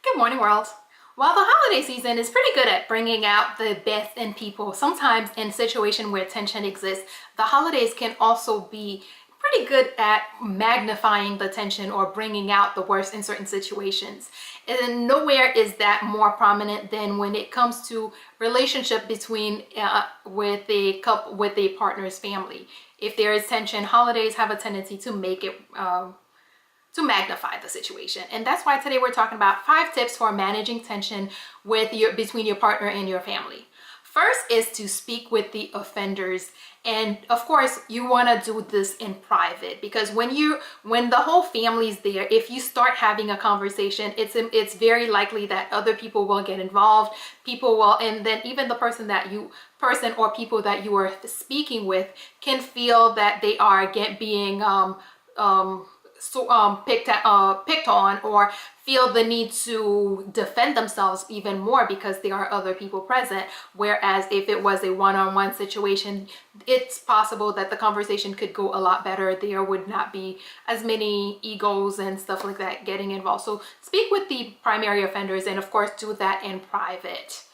Good morning, world. While the holiday season is pretty good at bringing out the best in people, sometimes in situations where tension exists, the holidays can also be pretty good at magnifying the tension or bringing out the worst in certain situations. And nowhere is that more prominent than when it comes to relationship between with a couple, with a partner's family. If there is tension, holidays have a tendency to make it to magnify the situation. And that's why today we're talking about 5 tips for managing tension between your partner and your family. First is to speak with the offenders. And of course, you want to do this in private, because when the whole family's there, if you start having a conversation, it's very likely that other people will get involved. People will, and then even the person or people that you are speaking with can feel that they are being picked on, or feel the need to defend themselves even more because there are other people present. Whereas if it was a one-on-one situation, it's possible that the conversation could go a lot better. There would not be as many egos and stuff like that getting involved. So speak with the primary offenders, and of course do that in private.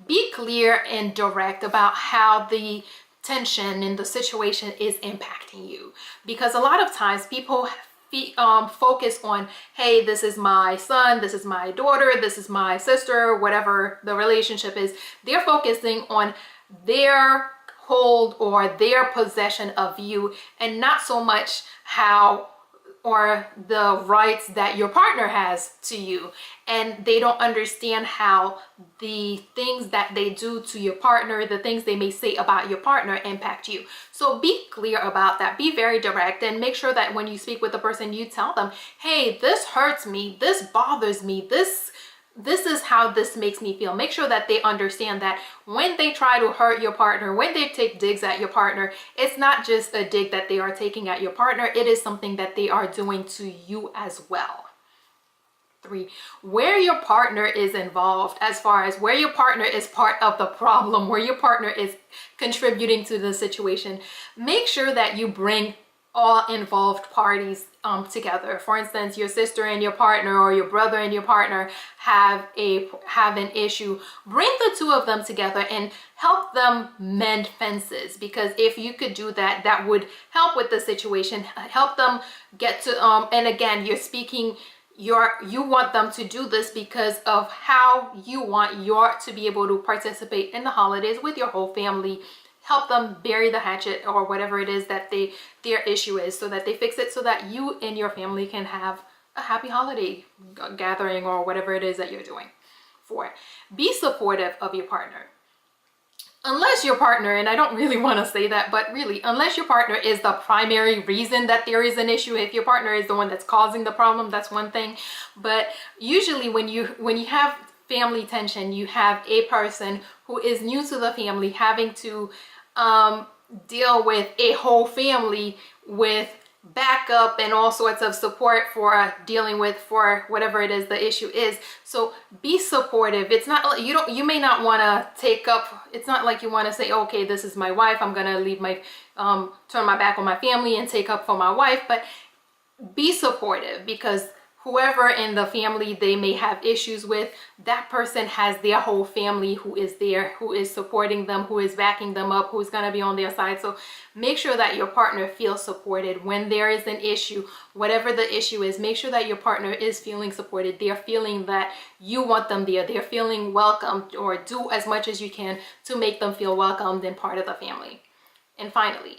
Be clear and direct about how the tension in the situation is impacting you, because a lot of times people focus on, hey, this is my son, this is my daughter, this is my sister, whatever the relationship is. They're focusing on their hold or their possession of you, and not so much how or the rights that your partner has to you. And they don't understand how the things that they do to your partner, the things they may say about your partner, impact you. So be clear about that. Be very direct, and make sure that when you speak with the person, you tell them, hey, this hurts me, this bothers me, this is how this makes me feel. Make sure that they understand that when they try to hurt your partner, when they take digs at your partner, it's not just a dig that they are taking at your partner, it is something that they are doing to you as well. 3, where your partner is involved, as far as where your partner is part of the problem, where your partner is contributing to the situation, make sure that you bring all involved parties together. For instance, your sister and your partner, or your brother and your partner have an issue. Bring the 2 of them together and help them mend fences, because if you could do that, that would help with the situation, help them get to and again, you're speaking, you want them to do this because of how you want to be able to participate in the holidays with your whole family. Help them bury the hatchet, or whatever it is that their issue is, so that they fix it, so that you and your family can have a happy holiday gathering, or whatever it is that you're doing. 4, be supportive of your partner. Unless your partner, and I don't really want to say that, but really, unless your partner is the primary reason that there is an issue, if your partner is the one that's causing the problem, that's one thing. But usually when you have family tension, you have a person who is new to the family having to deal with a whole family with backup and all sorts of support for dealing with, for whatever it is the issue is. So be supportive. It's not, you may not want to take up, it's not like you want to say, okay, this is my wife, I'm gonna leave my turn my back on my family and take up for my wife. But be supportive, because whoever in the family they may have issues with, that person has their whole family who is there, who is supporting them, who is backing them up, who's going to be on their side. So make sure that your partner feels supported when there is an issue, whatever the issue is. Make sure that your partner is feeling supported. They're feeling that you want them there. They're feeling welcomed, or do as much as you can to make them feel welcomed and part of the family. And finally,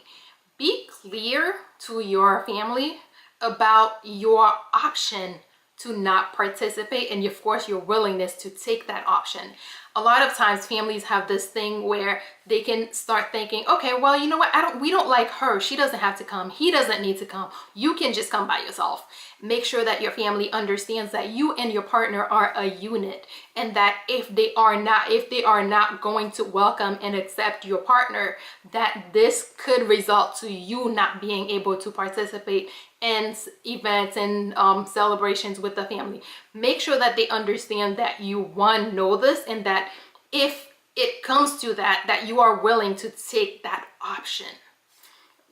be clear to your family about your option to not participate, and of course your willingness to take that option. A lot of times families have this thing where they can start thinking, okay, well, you know what, we don't like her, she doesn't have to come, he doesn't need to come, you can just come by yourself. Make sure that your family understands that you and your partner are a unit, and that if they are not going to welcome and accept your partner, that this could result to you not being able to participate in events and celebrations with the family. Make sure that they understand that you know this, and that if it comes to that you are willing to take that option.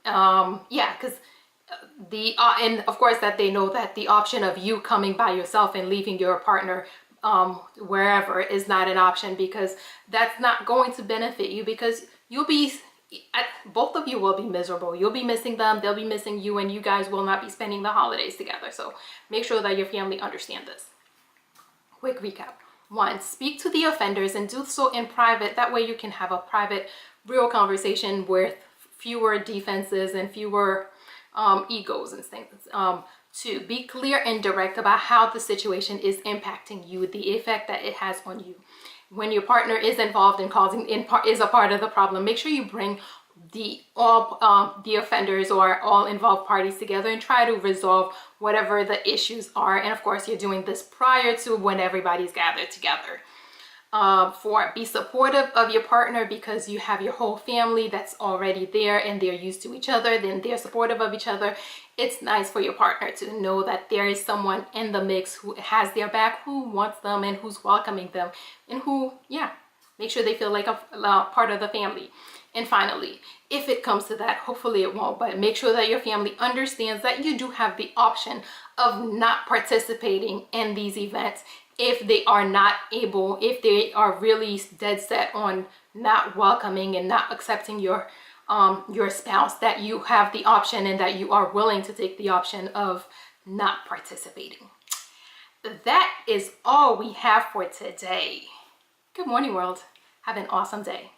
Because and of course that they know that the option of you coming by yourself and leaving your partner wherever is not an option, because that's not going to benefit you, because you'll be, both of you will be miserable. You'll be missing them, they'll be missing you, and you guys will not be spending the holidays together. So make sure that your family understand this. Quick recap. 1, speak to the offenders and do so in private. That way you can have a private, real conversation with fewer defenses and fewer egos and things. 2, be clear and direct about how the situation is impacting you, the effect that it has on you. When your partner is involved in causing, is a part of the problem, make sure you bring the offenders or all involved parties together and try to resolve whatever the issues are. And of course, you're doing this prior to when everybody's gathered together. 4, be supportive of your partner, because you have your whole family that's already there and they're used to each other, then they're supportive of each other. It's nice for your partner to know that there is someone in the mix who has their back, who wants them and who's welcoming them, and who, yeah, make sure they feel like a part of the family. And finally, if it comes to that, hopefully it won't, but make sure that your family understands that you do have the option of not participating in these events if they are not able, if they are really dead set on not welcoming and not accepting your spouse, that you have the option and that you are willing to take the option of not participating. That is all we have for today. Good morning, world. Have an awesome day.